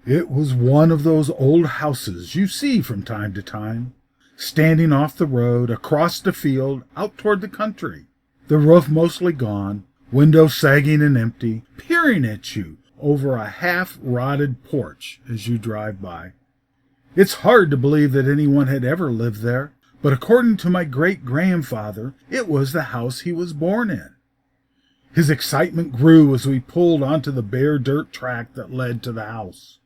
It was one of those old houses you see from time to time, standing off the road, across the field, out toward the country. The roof mostly gone, windows sagging and empty, peering at you over a half-rotted porch as you drive by. It's hard to believe that anyone had ever lived there, but according to my great-grandfather, it was the house he was born in. His excitement grew as we pulled onto the bare dirt track that led to the house.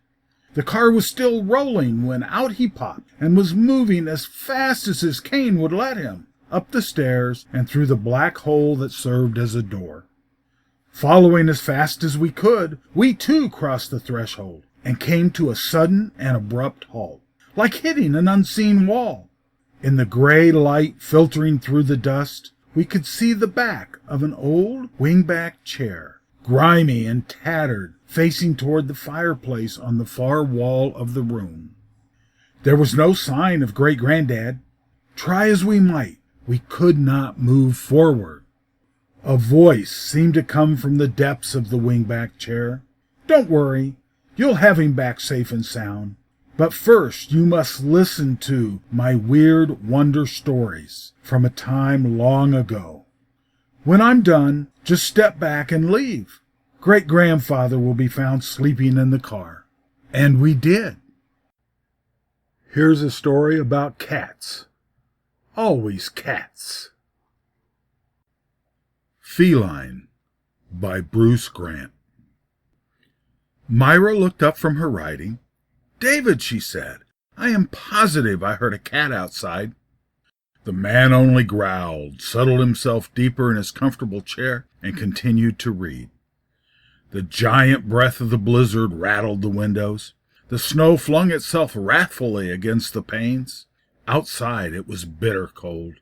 The car was still rolling when out he popped and was moving as fast as his cane would let him, up the stairs and through the black hole that served as a door. Following as fast as we could, we too crossed the threshold and came to a sudden and abrupt halt, like hitting an unseen wall. In the gray light filtering through the dust, we could see the back of an old wingback chair, grimy and tattered, facing toward the fireplace on the far wall of the room. There was no sign of Great-Granddad. Try as we might, we could not move forward. A voice seemed to come from the depths of the wingback chair. "Don't worry, you'll have him back safe and sound. But first you must listen to my weird wonder stories from a time long ago. When I'm done, just step back and leave. Great-grandfather will be found sleeping in the car." And we did. Here's a story about cats. Always cats. Feline by Bruce Grant. Myra looked up from her writing. "David," she said, "I am positive I heard a cat outside." The man only growled, settled himself deeper in his comfortable chair, and continued to read. The giant breath of the blizzard rattled the windows. The snow flung itself wrathfully against the panes. Outside it was bitter cold.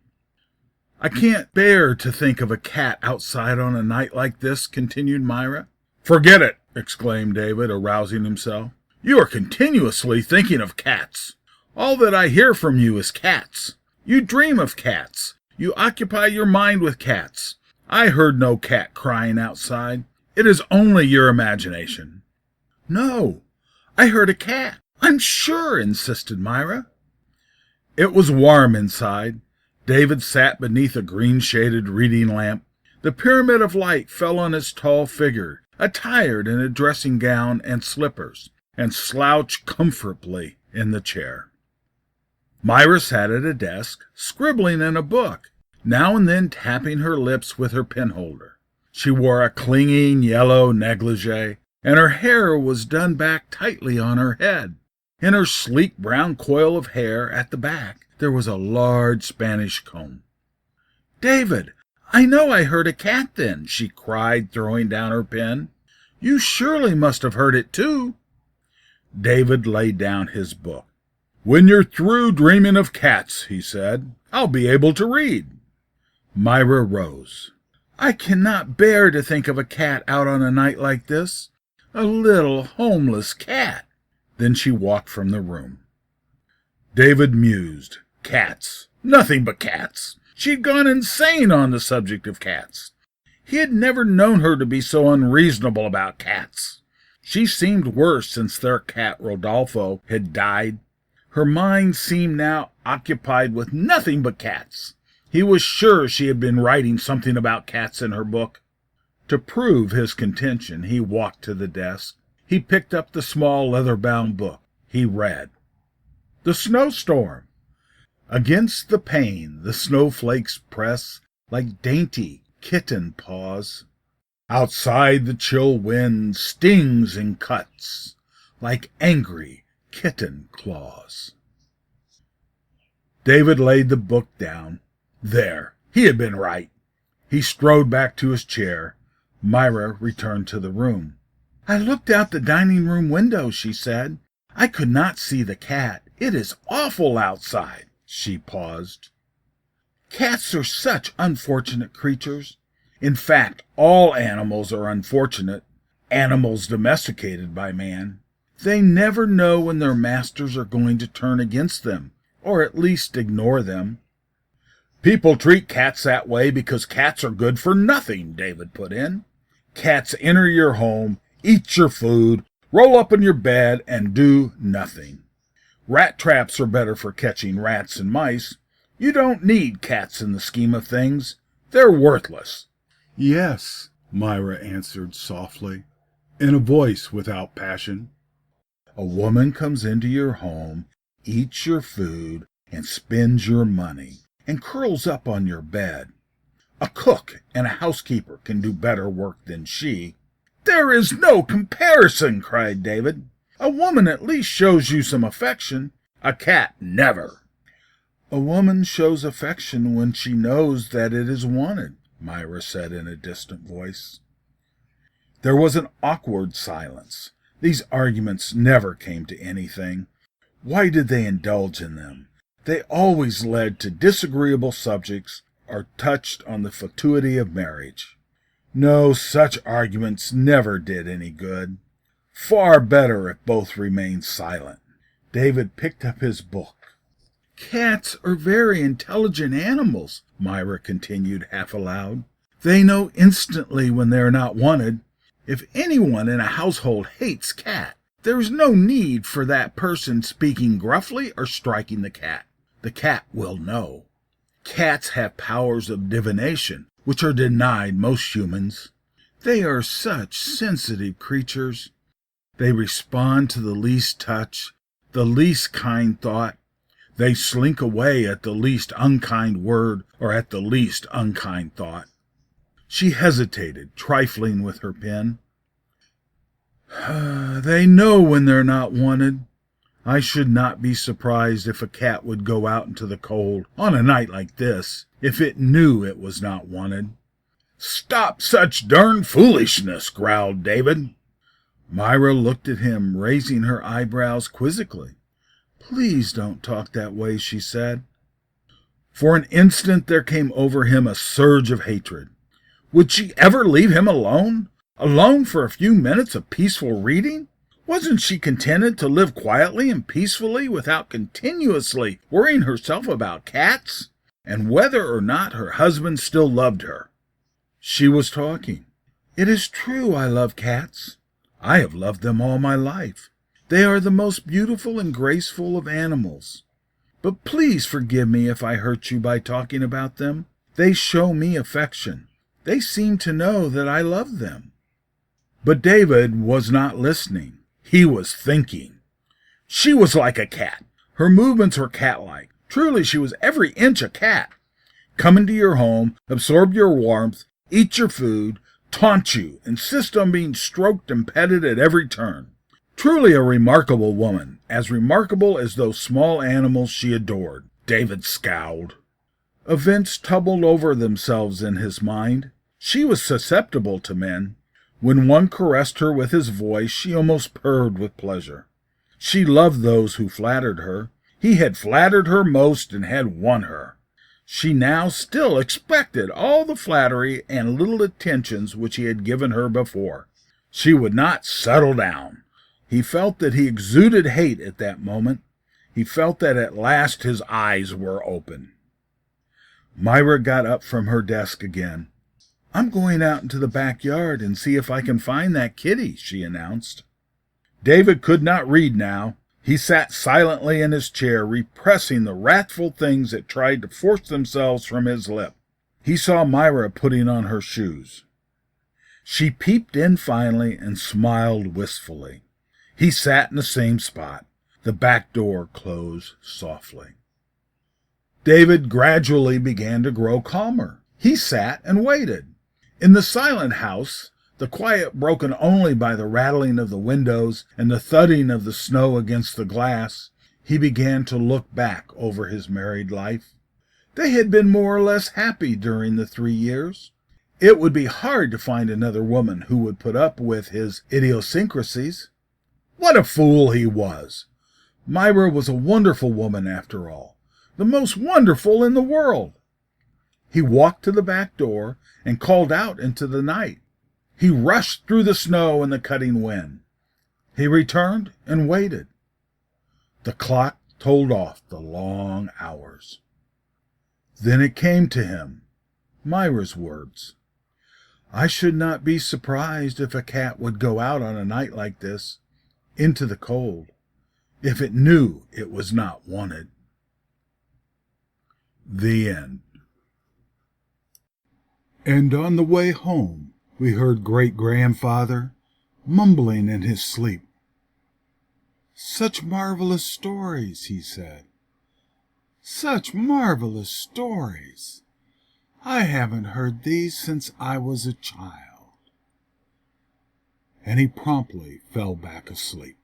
"I can't bear to think of a cat outside on a night like this," continued Myra. "Forget it!" exclaimed David, arousing himself. "You are continuously thinking of cats. All that I hear from you is cats. You dream of cats. You occupy your mind with cats. I heard no cat crying outside. It is only your imagination." "No, I heard a cat, I'm sure," insisted Myra. It was warm inside. David sat beneath a green-shaded reading lamp. The pyramid of light fell on his tall figure, attired in a dressing gown and slippers, and slouched comfortably in the chair. Myra sat at a desk, scribbling in a book, now and then tapping her lips with her penholder. She wore a clinging yellow negligee, and her hair was done back tightly on her head. In her sleek brown coil of hair at the back there was a large Spanish comb. "David, I know I heard a cat then," she cried, throwing down her pen. "You surely must have heard it too." David laid down his book. "When you're through dreaming of cats," he said, "I'll be able to read." Myra rose. "I cannot bear to think of a cat out on a night like this. A little homeless cat." Then she walked from the room. David mused. Cats. Nothing but cats. She'd gone insane on the subject of cats. He had never known her to be so unreasonable about cats. She seemed worse since their cat Rodolfo had died. Her mind seemed now occupied with nothing but cats. He was sure she had been writing something about cats in her book. To prove his contention, he walked to the desk. He picked up the small leather-bound book. He read. The Snowstorm. Against the pane the snowflakes press like dainty kitten paws. Outside the chill wind stings and cuts like angry kitten claws. David laid the book down. There, he had been right. He strode back to his chair. Myra returned to the room. "I looked out the dining room window," she said. "I could not see the cat. It is awful outside." She paused. "Cats are such unfortunate creatures. In fact, all animals are unfortunate, animals domesticated by man. They never know when their masters are going to turn against them, or at least ignore them." "People treat cats that way because cats are good for nothing," David put in. "Cats enter your home, eat your food, Roll up in your bed and do nothing. Rat traps are better for catching rats and mice. You don't need cats in the scheme of things. They're worthless." "Yes," Myra answered softly, in a voice without passion. "A woman comes into your home, eats your food, and spends your money, and curls up on your bed. A cook and a housekeeper can do better work than she." "There is no comparison," cried David. "A woman at least shows you some affection. A cat never." "A woman shows affection when she knows that it is wanted," Myra said in a distant voice. There was an awkward silence. These arguments never came to anything. Why did they indulge in them? They always led to disagreeable subjects or touched on the fatuity of marriage. No, such arguments never did any good. Far better if both remained silent. David picked up his book. "Cats are very intelligent animals," Myra continued half aloud. "They know instantly when they are not wanted. If anyone in a household hates cat, there is no need for that person speaking gruffly or striking the cat. The cat will know. Cats have powers of divination, which are denied most humans. They are such sensitive creatures. They respond to the least touch, the least kind thought. They slink away at the least unkind word or at the least unkind thought." She hesitated, trifling with her pen. "They know when they're not wanted. I should not be surprised if a cat would go out into the cold on a night like this, if it knew it was not wanted." "Stop such darn foolishness," growled David. Myra looked at him, raising her eyebrows quizzically. "Please don't talk that way," she said. For an instant there came over him a surge of hatred. Would she ever leave him alone? Alone for a few minutes of peaceful reading? Wasn't she contented to live quietly and peacefully without continuously worrying herself about cats, and whether or not her husband still loved her? She was talking. "It is true I love cats. I have loved them all my life. They are the most beautiful and graceful of animals. But please forgive me if I hurt you by talking about them. They show me affection. They seem to know that I love them." But David was not listening. He was thinking. She was like a cat. Her movements were cat-like. Truly, she was every inch a cat. Come into your home, absorb your warmth, eat your food, taunt you, insist on being stroked and petted at every turn. Truly a remarkable woman, as remarkable as those small animals she adored. David scowled. Events tumbled over themselves in his mind. She was susceptible to men. When one caressed her with his voice, she almost purred with pleasure. She loved those who flattered her. He had flattered her most and had won her. She now still expected all the flattery and little attentions which he had given her before. She would not settle down. He felt that he exuded hate at that moment. He felt that at last his eyes were open. Myra got up from her desk again. "I'm going out into the backyard and see if I can find that kitty," she announced. David could not read now. He sat silently in his chair, repressing the wrathful things that tried to force themselves from his lip. He saw Myra putting on her shoes. She peeped in finally and smiled wistfully. He sat in the same spot. The back door closed softly. David gradually began to grow calmer. He sat and waited. In the silent house, the quiet broken only by the rattling of the windows and the thudding of the snow against the glass, he began to look back over his married life. They had been more or less happy during the 3 years. It would be hard to find another woman who would put up with his idiosyncrasies. What a fool he was! Myra was a wonderful woman after all, the most wonderful in the world. He walked to the back door and called out into the night. He rushed through the snow and the cutting wind. He returned and waited. The clock told off the long hours. Then it came to him, Myra's words. "I should not be surprised if a cat would go out on a night like this. into the cold if it knew it was not wanted. The end. And on the way home, we heard great-grandfather mumbling in his sleep. "Such marvelous stories," he said. "Such marvelous stories. I haven't heard these since I was a child." And he promptly fell back asleep.